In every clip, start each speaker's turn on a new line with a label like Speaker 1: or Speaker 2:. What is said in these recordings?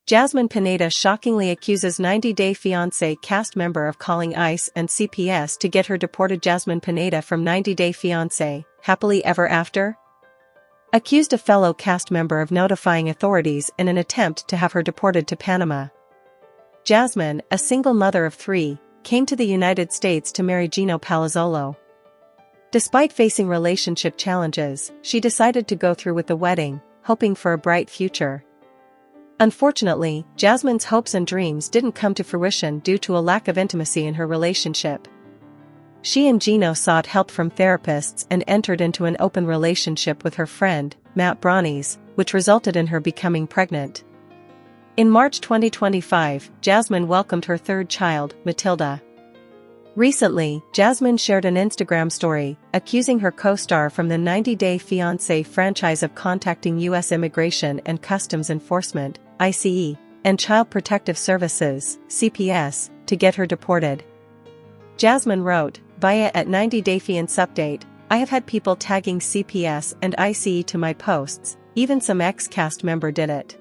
Speaker 1: Jasmine Pineda shockingly accuses 90 Day Fiancé cast member of calling ICE and CPS to get her deported. Jasmine Pineda from 90 Day Fiancé, Happily Ever After? Accused a fellow cast member of notifying authorities in an attempt to have her deported to Panama. Jasmine, a single mother of 3, came to the United States to marry Gino Palazzolo. Despite facing relationship challenges, she decided to go through with the wedding, hoping for a bright future. Unfortunately, Jasmine's hopes and dreams didn't come to fruition due to a lack of intimacy in her relationship. She and Gino sought help from therapists and entered into an open relationship with her friend, Matt Branis, which resulted in her becoming pregnant. In March 2025, Jasmine welcomed her third child, Matilda. Recently, Jasmine shared an Instagram story, accusing her co-star from the 90 Day Fiancé franchise of contacting U.S. Immigration and Customs Enforcement, ICE, and Child Protective Services, CPS, to get her deported. Jasmine wrote, via @90 Day Fiancé update, I have had people tagging CPS and ICE to my posts, even some ex-cast member did it.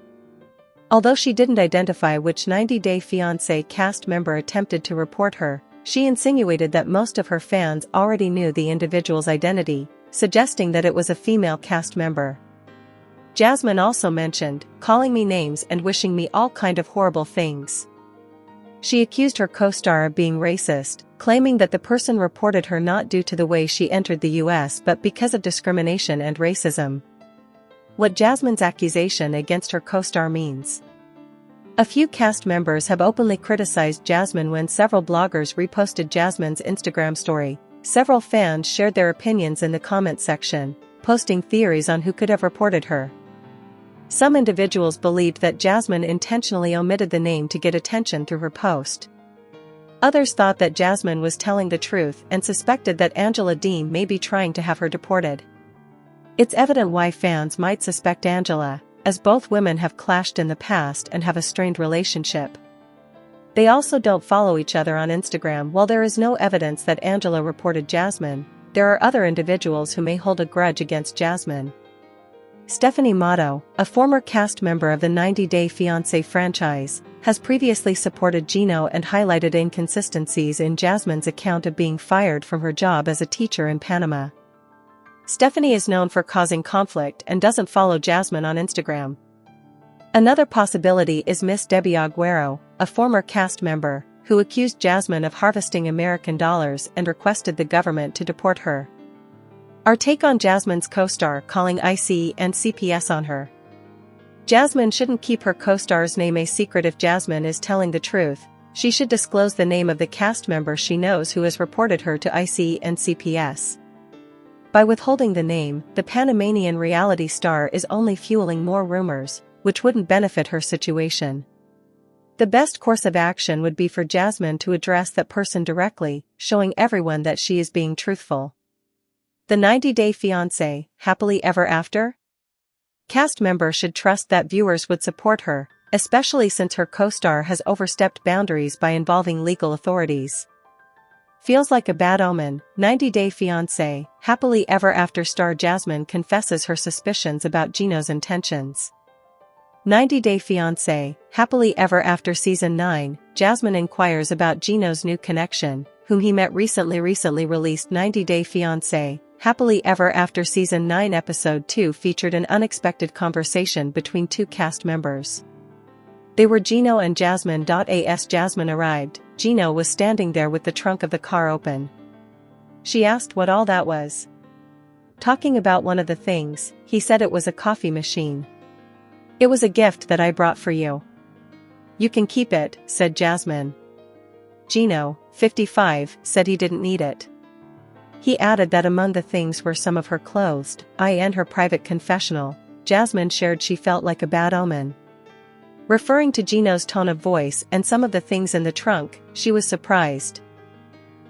Speaker 1: Although she didn't identify which 90 Day Fiancé cast member attempted to report her, she insinuated that most of her fans already knew the individual's identity, suggesting that it was a female cast member. Jasmine also mentioned, calling me names and wishing me all kind of horrible things. She accused her co-star of being racist, claiming that the person reported her not due to the way she entered the US but because of discrimination and racism. What Jasmine's accusation against her co-star means. A few cast members have openly criticized Jasmine when several bloggers reposted Jasmine's Instagram story. Several fans shared their opinions in the comment section, posting theories on who could have reported her. Some individuals believed that Jasmine intentionally omitted the name to get attention through her post. Others thought that Jasmine was telling the truth and suspected that Deem may be trying to have her deported. It's evident why fans might suspect Angela, as both women have clashed in the past and have a strained relationship. They also don't follow each other on Instagram. While there is no evidence that Angela reported Jasmine, there are other individuals who may hold a grudge against Jasmine. Matto, a former cast member of the 90 Day Fiancé franchise, has previously supported Gino and highlighted inconsistencies in Jasmine's account of being fired from her job as a teacher in Panama. Stephanie is known for causing conflict and doesn't follow Jasmine on Instagram. Another possibility is Miss Debbie Aguero, a former cast member, who accused Jasmine of harvesting American dollars and requested the government to deport her. Our take on Jasmine's co-star calling ICE and CPS on her. Jasmine shouldn't keep her co-star's name a secret. If Jasmine is telling the truth, she should disclose the name of the cast member she knows who has reported her to ICE and CPS. By withholding the name, the Panamanian reality star is only fueling more rumors, which wouldn't benefit her situation. The best course of action would be for Jasmine to address that person directly, showing everyone that she is being truthful. The 90 Day Fiancé, Happily Ever After? Cast member should trust that viewers would support her, especially since her co-star has overstepped boundaries by involving legal authorities. Feels like a bad omen. 90 Day Fiancé, Happily Ever After star Jasmine confesses her suspicions about Gino's intentions. 90 Day Fiancé, Happily Ever After Season 9, Jasmine inquires about Gino's new connection, whom he met recently. Released 90 Day Fiancé, Happily Ever After Season 9 Episode 2 featured an unexpected conversation between two cast members. They were Gino and Jasmine. As Jasmine arrived, Gino was standing there with the trunk of the car open. She asked what all that was. Talking about one of the things, he said it was a coffee machine. It was a gift that I brought for you. You can keep it, said Jasmine. Gino, 55, said he didn't need it. He added that among the things were some of her clothes, and her private confessional. Jasmine shared she felt like a bad omen. Referring to Gino's tone of voice and some of the things in the trunk, she was surprised.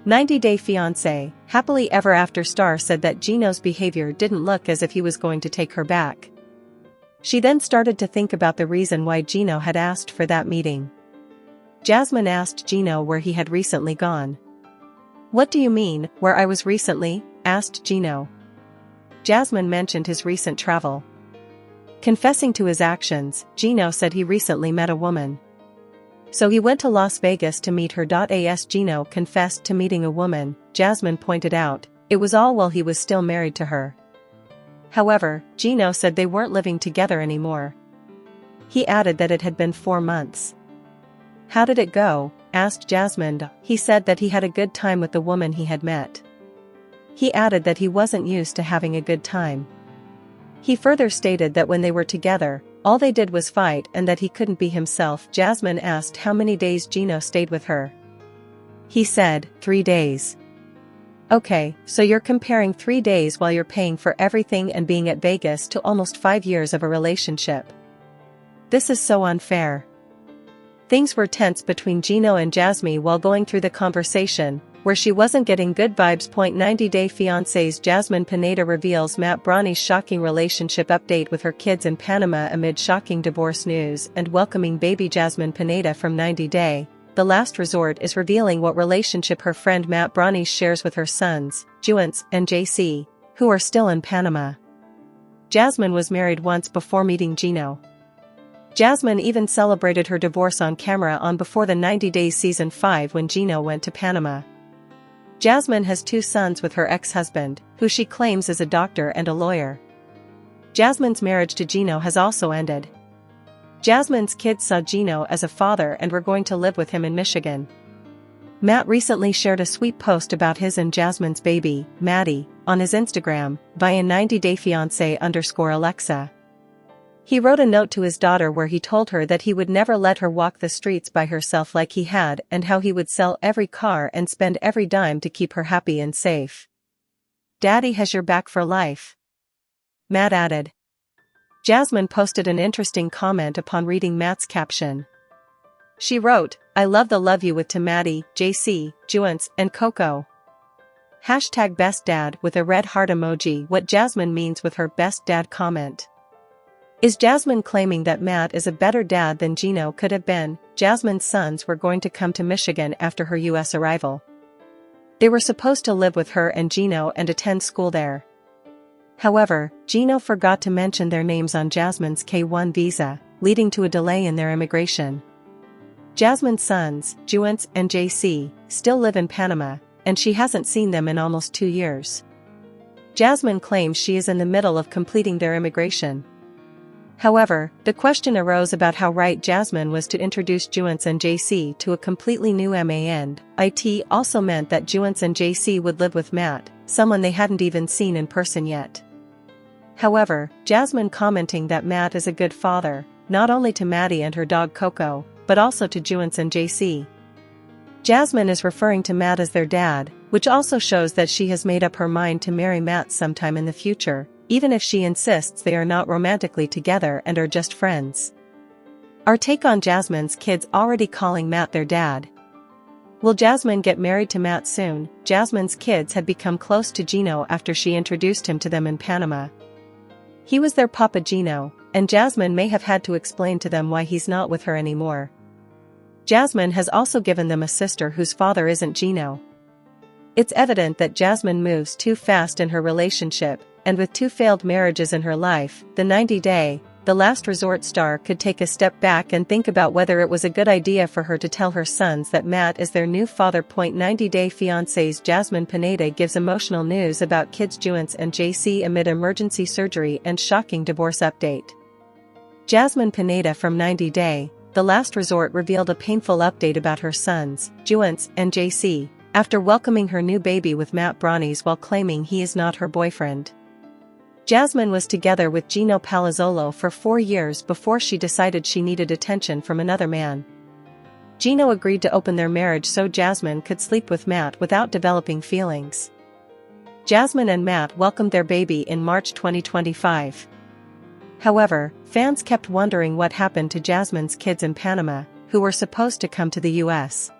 Speaker 1: 90 Day Fiancé, Happily Ever After star said that Gino's behavior didn't look as if he was going to take her back. She then started to think about the reason why Gino had asked for that meeting. Jasmine asked Gino where he had recently gone. What do you mean, where I was recently? Asked Gino. Jasmine mentioned his recent travel. Confessing to his actions, Gino said he recently met a woman. So he went to Las Vegas to meet her. As Gino confessed to meeting a woman, Jasmine pointed out, it was all while he was still married to her. However, Gino said they weren't living together anymore. He added that it had been 4 months. How did it go? Asked Jasmine. He said that he had a good time with the woman he had met. He added that he wasn't used to having a good time. He further stated that when they were together, all they did was fight and that he couldn't be himself. Jasmine asked how many days Gino stayed with her. He said, 3 days. Okay, so you're comparing 3 days while you're paying for everything and being at Vegas to almost 5 years of a relationship. This is so unfair. Things were tense between Gino and Jasmine while going through the conversation, where she wasn't getting good vibes. 90-day fiancés. Jasmine Pineda reveals Matt Branis' shocking relationship update with her kids in Panama amid shocking divorce news and welcoming baby. Jasmine Pineda from 90 Day, The Last Resort is revealing what relationship her friend Matt Branis shares with her sons, Juance and JC, who are still in Panama. Jasmine was married once before meeting Gino. Jasmine even celebrated her divorce on camera on Before the 90 Days Season 5 when Gino went to Panama. Jasmine has 2 sons with her ex-husband, who she claims is a doctor and a lawyer. Jasmine's marriage to Gino has also ended. Jasmine's kids saw Gino as a father and were going to live with him in Michigan. Matt recently shared a sweet post about his and Jasmine's baby, Maddie, on his Instagram, via 90dayfiance_Alexa. He wrote a note to his daughter where he told her that he would never let her walk the streets by herself like he had and how he would sell every car and spend every dime to keep her happy and safe. Daddy has your back for life. Matt added. Jasmine posted an interesting comment upon reading Matt's caption. She wrote, I love you with to Maddie, JC, Juance, and Coco. #best dad with a red heart emoji. What Jasmine means with her best dad comment. Is Jasmine claiming that Matt is a better dad than Gino could have been? Jasmine's sons were going to come to Michigan after her U.S. arrival. They were supposed to live with her and Gino and attend school there. However, Gino forgot to mention their names on Jasmine's K-1 visa, leading to a delay in their immigration. Jasmine's sons, Juance and JC, still live in Panama, and she hasn't seen them in almost 2 years. Jasmine claims she is in the middle of completing their immigration. However, the question arose about how right Jasmine was to introduce Juance and JC to a completely new man. It also meant that Juance and JC would live with Matt, someone they hadn't even seen in person yet. However, Jasmine commenting that Matt is a good father, not only to Maddie and her dog Coco, but also to Juance and JC. Jasmine is referring to Matt as their dad, which also shows that she has made up her mind to marry Matt sometime in the future, even if she insists they are not romantically together and are just friends. Our take on Jasmine's kids already calling Matt their dad. Will Jasmine get married to Matt soon? Jasmine's kids had become close to Gino after she introduced him to them in Panama. He was their Papa Gino, and Jasmine may have had to explain to them why he's not with her anymore. Jasmine has also given them a sister whose father isn't Gino. It's evident that Jasmine moves too fast in her relationship, and with 2 failed marriages in her life, the 90-day, The Last Resort star could take a step back and think about whether it was a good idea for her to tell her sons that Matt is their new father. 90-day fiancés. Jasmine Pineda gives emotional news about kids Juance and JC amid emergency surgery and shocking divorce update. Jasmine Pineda from 90 Day, The Last Resort revealed a painful update about her sons, Juance and JC, after welcoming her new baby with Matt Branis while claiming he is not her boyfriend. Jasmine was together with Gino Palazzolo for 4 years before she decided she needed attention from another man. Gino agreed to open their marriage so Jasmine could sleep with Matt without developing feelings. Jasmine and Matt welcomed their baby in March 2025. However, fans kept wondering what happened to Jasmine's kids in Panama, who were supposed to come to the U.S.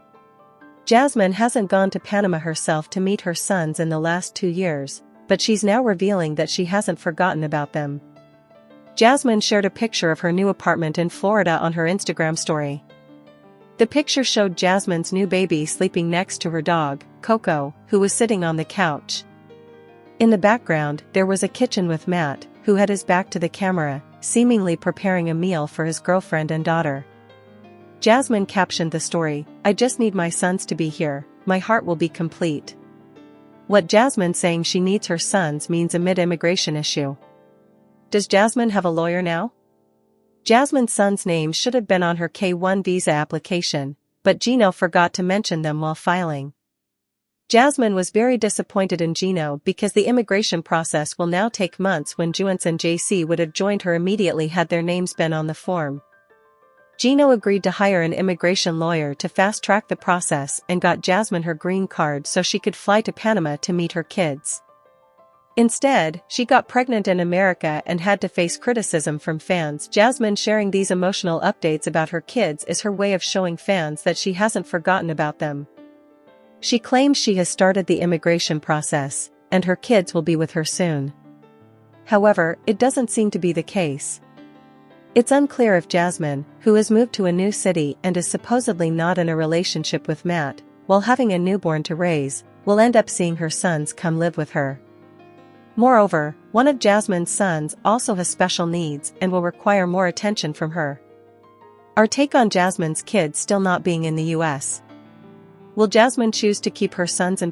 Speaker 1: Jasmine hasn't gone to Panama herself to meet her sons in the last 2 years, but she's now revealing that she hasn't forgotten about them. Jasmine shared a picture of her new apartment in Florida on her Instagram story. The picture showed Jasmine's new baby sleeping next to her dog, Coco, who was sitting on the couch. In the background, there was a kitchen with Matt, who had his back to the camera, seemingly preparing a meal for his girlfriend and daughter. Jasmine captioned the story, "I just need my sons to be here, my heart will be complete." What Jasmine saying she needs her sons means a mid-immigration issue. Does Jasmine have a lawyer now? Jasmine's son's name should have been on her K-1 visa application, but Gino forgot to mention them while filing. Jasmine was very disappointed in Gino because the immigration process will now take months when Juance JC would have joined her immediately had their names been on the form. Gino agreed to hire an immigration lawyer to fast-track the process and got Jasmine her green card so she could fly to Panama to meet her kids. Instead, she got pregnant in America and had to face criticism from fans. Jasmine sharing these emotional updates about her kids is her way of showing fans that she hasn't forgotten about them. She claims she has started the immigration process, and her kids will be with her soon. However, it doesn't seem to be the case. It's unclear if Jasmine, who has moved to a new city and is supposedly not in a relationship with Matt, while having a newborn to raise, will end up seeing her sons come live with her. Moreover, one of Jasmine's sons also has special needs and will require more attention from her. Our take on Jasmine's kids still not being in the US. Will Jasmine choose to keep her sons in